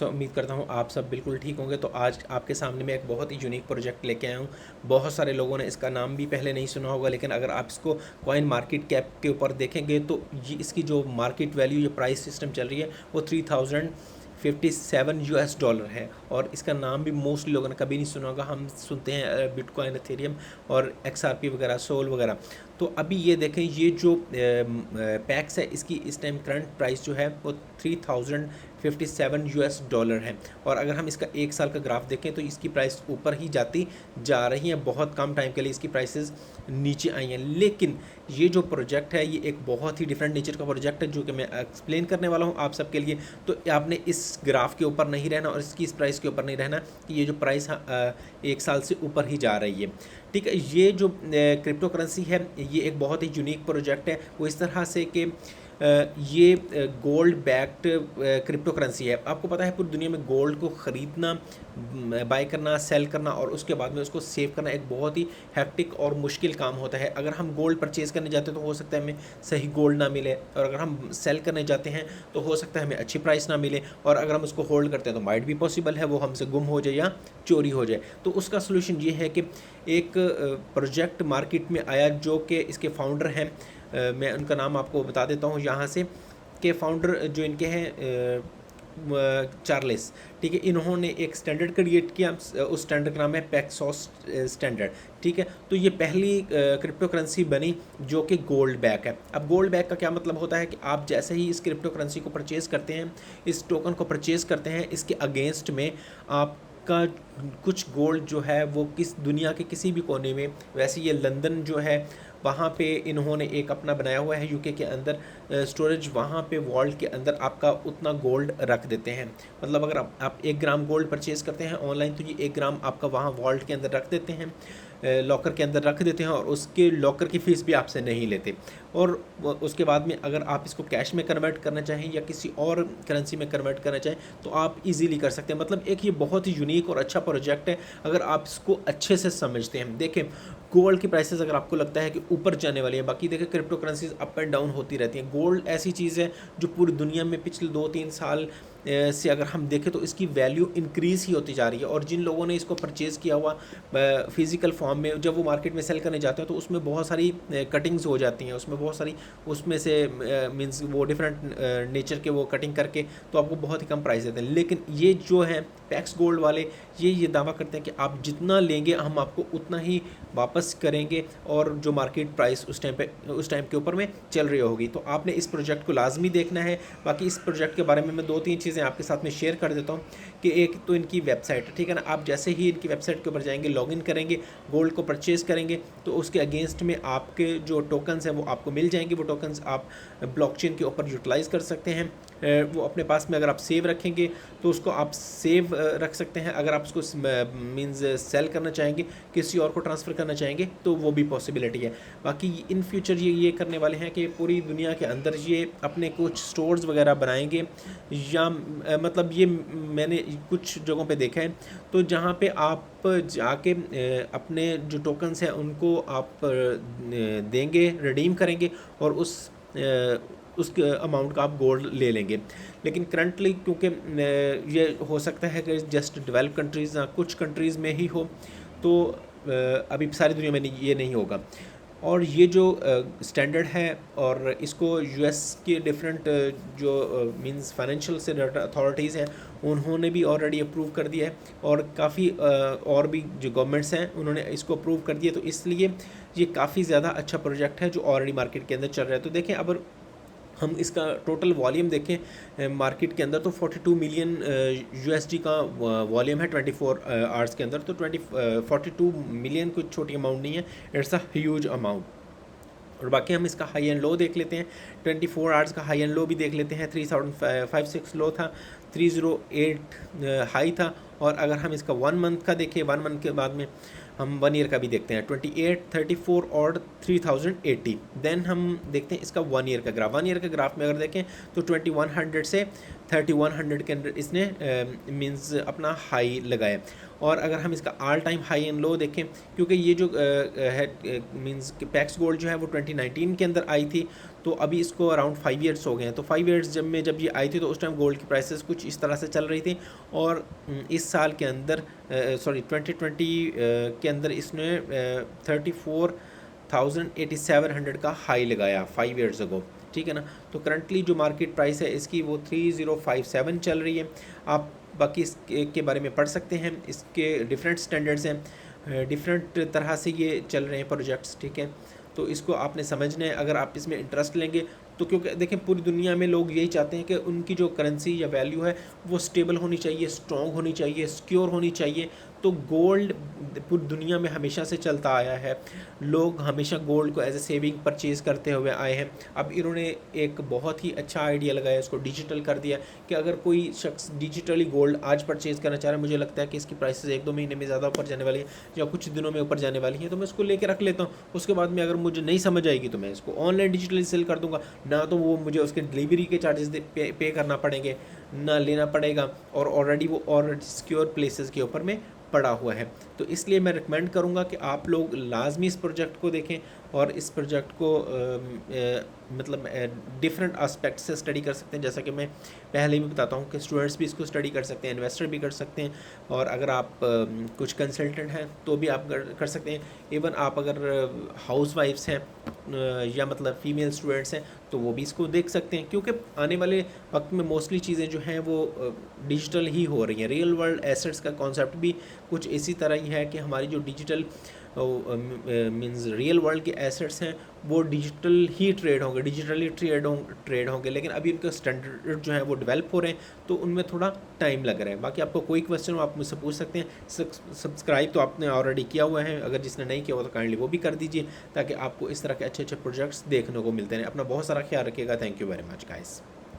तो उम्मीद करता हूँ आप सब बिल्कुल ठीक होंगे। तो आज आपके सामने मैं एक बहुत ही यूनिक प्रोजेक्ट लेके आया हूँ। बहुत सारे लोगों ने इसका नाम भी पहले नहीं सुना होगा, लेकिन अगर आप इसको कॉइन मार्केट कैप के ऊपर देखेंगे तो ये इसकी जो मार्केट वैल्यू, जो प्राइस सिस्टम चल रही है वो 3057 यूएस डॉलर है। और इसका नाम भी मोस्टली लोगों ने कभी नहीं सुना होगा। हम सुनते हैं बिटकॉइन, एथेरियम और एक्सआरपी वगैरह, सोल वगैरह। तो अभी ये देखें, ये जो पैक्स है इसकी इस टाइम करंट प्राइस जो है वो 3057 यूएस डॉलर है। और अगर हम इसका एक साल का ग्राफ देखें तो इसकी प्राइस ऊपर ही जाती जा रही है। बहुत कम टाइम के लिए इसकी प्राइसेस नीचे आई हैं। लेकिन ये जो प्रोजेक्ट है ये एक बहुत ही डिफरेंट नेचर का प्रोजेक्ट है, जो कि मैं एक्सप्लेन करने वाला हूँ आप सबके लिए। तो आपने इस ग्राफ के ऊपर नहीं रहना और इसकी इस प्राइस के ऊपर नहीं रहना कि ये जो प्राइस एक साल से ऊपर ही जा रही है। ठीक है, ये जो क्रिप्टो करेंसी है ये एक बहुत ही यूनिक प्रोजेक्ट है। वो इस तरह से कि ये गोल्ड बैक्ड क्रिप्टो करेंसी है। आपको पता है पूरी दुनिया में गोल्ड को ख़रीदना, बाय करना, सेल करना और उसके बाद में उसको सेव करना एक बहुत ही हैक्टिक और मुश्किल काम होता है। अगर हम गोल्ड परचेज़ करने जाते हैं तो हो सकता है हमें सही गोल्ड ना मिले, और अगर हम सेल करने जाते हैं तो हो सकता है हमें अच्छी प्राइस ना मिले, और अगर हम उसको होल्ड करते हैं तो माइट भी पॉसिबल है वो हमसे गुम हो जाए या चोरी हो जाए। तो उसका सोल्यूशन ये है कि एक प्रोजेक्ट मार्केट में आया जो कि इसके फाउंडर हैं, मैं उनका नाम आपको बता देता हूँ यहाँ से, कि फाउंडर जो इनके हैं चार्ल्स। ठीक है, इन्होंने एक स्टैंडर्ड क्रिएट किया। उस स्टैंडर्ड का नाम है पैक्सॉस स्टैंडर्ड। ठीक है, तो ये पहली क्रिप्टो करेंसी बनी जो कि गोल्ड बैक है। अब गोल्ड बैक का क्या मतलब होता है कि आप जैसे ही इस क्रिप्टो करेंसी को परचेज़ करते हैं, इस टोकन को परचेज़ करते हैं, इसके अगेंस्ट में आपका कुछ गोल्ड जो है वो किस दुनिया के किसी भी कोने में, वैसे ये लंदन जो है वहाँ पे इन्होंने एक अपना बनाया हुआ है यूके के अंदर स्टोरेज, वहाँ पे वॉल्ट के अंदर आपका उतना गोल्ड रख देते हैं। मतलब अगर आप 1 ग्राम गोल्ड परचेज़ करते हैं ऑनलाइन तो ये 1 ग्राम आपका वहाँ वॉल्ट के अंदर रख देते हैं, लॉकर के अंदर रख देते हैं, और उसके लॉकर की फ़ीस भी आपसे नहीं लेते। और उसके बाद में अगर आप इसको कैश में कन्वर्ट करना चाहें या किसी और करेंसी में कन्वर्ट करना चाहें तो आप इजीली कर सकते हैं। मतलब एक ये बहुत ही यूनिक और अच्छा प्रोजेक्ट है अगर आप इसको अच्छे से समझते हैं। देखें, गोल्ड की प्राइसेस अगर आपको लगता है कि ऊपर जाने वाली है, बाकी देखें crypto currencies up and down होती रहती हैं। गोल्ड ऐसी चीज़ है जो पूरी दुनिया में पिछले 2-3 साल से अगर हम देखें तो इसकी वैल्यू इंक्रीज़ ही होती जा रही है। और जिन लोगों ने इसको परचेज़ किया हुआ फिज़िकल फॉर्म में, जब वो मार्केट में सेल करने जाते हैं तो उसमें बहुत सारी कटिंग्स हो जाती हैं, उसमें बहुत सारी, उसमें से मींस वो डिफरेंट नेचर के वो कटिंग करके तो आपको बहुत ही कम प्राइस देते हैं। लेकिन ये जो है पैक्स गोल्ड वाले, ये दावा करते हैं कि आप जितना लेंगे हम आपको उतना ही वापस करेंगे, और जो मार्केट प्राइस उस टाइम के ऊपर में चल रही होगी। तो आपने इस प्रोजेक्ट को लाजमी देखना है। बाकी इस प्रोजेक्ट के बारे में मैं 2-3 चीज़ें आपके साथ में शेयर कर देता हूँ कि एक तो इनकी वेबसाइट है, ठीक है ना। आप जैसे ही इनकी वेबसाइट के ऊपर जाएंगे, लॉगिन करेंगे, गोल्ड को परचेज़ करेंगे तो उसके अगेंस्ट में आपके जो टोकन्स हैं वो आपको मिल जाएंगे। वो टोकन्स आप ब्लॉकचेन के ऊपर यूटिलाइज़ कर सकते हैं। वो अपने पास में अगर आप सेव रखेंगे तो उसको आप सेव रख सकते हैं। अगर आप उसको मींस सेल करना चाहेंगे, किसी और को ट्रांसफ़र करना चाहेंगे तो वो भी पॉसिबिलिटी है। बाकी इन फ्यूचर ये करने वाले हैं कि पूरी दुनिया के अंदर ये अपने कुछ स्टोर्स वगैरह बनाएंगे, या मतलब ये मैंने कुछ जगहों पे देखा है तो जहाँ पे आप जाके अपने जो टोकन्स हैं उनको आप देंगे, रिडीम करेंगे, और उस अमाउंट का आप गोल्ड ले लेंगे। लेकिन करंटली क्योंकि ये हो सकता है कि जस्ट डेवलप कंट्रीज़ या कुछ कंट्रीज़ में ही हो, तो अभी सारी दुनिया में ये नहीं होगा। और ये जो स्टैंडर्ड है और इसको यूएस के डिफरेंट जो मींस फाइनेंशियल से अथॉरिटीज़ हैं उन्होंने भी ऑलरेडी अप्रूव कर दिया है, और काफ़ी और भी जो गवर्नमेंट्स हैं उन्होंने इसको अप्रूव कर दिया। तो इसलिए ये काफ़ी ज़्यादा अच्छा प्रोजेक्ट है जो ऑलरेडी मार्केट के अंदर चल रहा है। तो देखें, अब हम इसका टोटल वॉल्यूम देखें मार्केट के अंदर तो 42 मिलियन यूएसडी का वॉल्यूम है 24 आवर्स के अंदर। तो 42 मिलियन कोई छोटी अमाउंट नहीं है, इट्स अ ह्यूज अमाउंट। और बाकी हम इसका हाई एंड लो देख लेते हैं। 24 आवर्स का हाई एंड लो भी देख लेते हैं। 3056 लो था, 308 हाई था। और अगर हम इसका 1 मंथ का देखें, 1 मंथ के बाद में हम 1 ईयर का भी देखते हैं, 28, 34 और 3080। देन हम देखते हैं इसका 1 ईयर का ग्राफ। 1 ईयर के ग्राफ में अगर देखें तो 2100 से 3100 के अंदर इसने मींस अपना हाई लगाया। और अगर हम इसका all time high and low देखें, क्योंकि ये जो है मींस पैक्स गोल्ड जो है वो 2019 के अंदर आई थी, तो अभी इसको अराउंड 5 ईयर्स हो गए हैं। तो 5 ईयर्स जब ये आई थी तो उस टाइम गोल्ड की प्राइसेस कुछ इस तरह से चल रही थी, और इस साल के अंदर 2020 के अंदर इसने 34,8700 का हाई लगाया 5 ईयर्स अगो, ठीक है ना। तो करंटली जो मार्केट प्राइस है इसकी वो 3057 चल रही है। आप बाकी इसके बारे में पढ़ सकते हैं, इसके डिफरेंट स्टैंडर्ड्स हैं, डिफरेंट तरह से ये चल रहे हैं प्रोजेक्ट्स, ठीक है। तो इसको आपने समझना है अगर आप इसमें इंटरेस्ट लेंगे तो, क्योंकि देखें पूरी दुनिया में लोग यही चाहते हैं कि उनकी जो करेंसी या वैल्यू है वो स्टेबल होनी चाहिए, स्ट्रॉन्ग होनी चाहिए, सिक्योर होनी चाहिए। तो गोल्ड पूरी दुनिया में हमेशा से चलता आया है, लोग हमेशा गोल्ड को एज ए सेविंग परचेज़ करते हुए आए हैं। अब इन्होंने एक बहुत ही अच्छा आइडिया लगाया, इसको डिजिटल कर दिया कि अगर कोई शख्स डिजिटली गोल्ड आज परचेज़ करना चाह रहा है, मुझे लगता है कि इसकी प्राइसेस 1-2 महीने में ज़्यादा ऊपर जाने वाली है या कुछ दिनों में ऊपर जाने वाली है, तो मैं इसको लेके रख लेता हूँ। उसके बाद में अगर मुझे नहीं समझ आएगी तो मैं इसको ऑनलाइन डिजिटली सेल कर दूँगा, ना तो वो मुझे उसके डिलीवरी के चार्जेस पे करना पड़ेंगे, ना लेना पड़ेगा, और ऑलरेडी वो ऑलरेडी सिक्योर प्लेसेस के ऊपर में पड़ा हुआ है। तो इसलिए मैं रिकमेंड करूँगा कि आप लोग लाजमी इस प्रोजेक्ट को देखें और इस प्रोजेक्ट को मतलब डिफरेंट एस्पेक्ट से स्टडी कर सकते हैं। जैसा कि मैं पहले भी बताता हूँ कि स्टूडेंट्स भी इसको स्टडी कर सकते हैं, इन्वेस्टर भी कर सकते हैं, और अगर आप कुछ कंसल्टेंट हैं तो भी आप कर सकते हैं। इवन आप अगर हाउस वाइफ्स हैं या मतलब फ़ीमेल स्टूडेंट्स हैं तो वो भी इसको देख सकते हैं, क्योंकि आने वाले वक्त में मोस्टली चीज़ें जो हैं वो डिजिटल ही हो रही हैं। रियल वर्ल्ड एसेट्स का कॉन्सेप्ट भी कुछ इसी तरह ही है कि हमारी जो डिजिटल मींस रियल वर्ल्ड के एसेट्स हैं वो डिजिटल ही ट्रेड होंगे, डिजिटली ट्रेड होंगे, लेकिन अभी उनका स्टैंडर्ड जो है वो डेवलप हो रहे हैं, तो उनमें थोड़ा टाइम लग रहा है। बाकी आपको कोई क्वेश्चन हो आप मुझसे पूछ सकते हैं। सब्सक्राइब तो आपने ऑलरेडी किया हुआ है, अगर जिसने नहीं किया हुआ तो काइंडली वो भी कर दीजिए, ताकि आपको इस तरह के अच्छे अच्छे प्रोजेक्ट्स देखने को मिलते हैं। अपना बहुत सारा ख्याल रखिएगा। Thank you very much guys.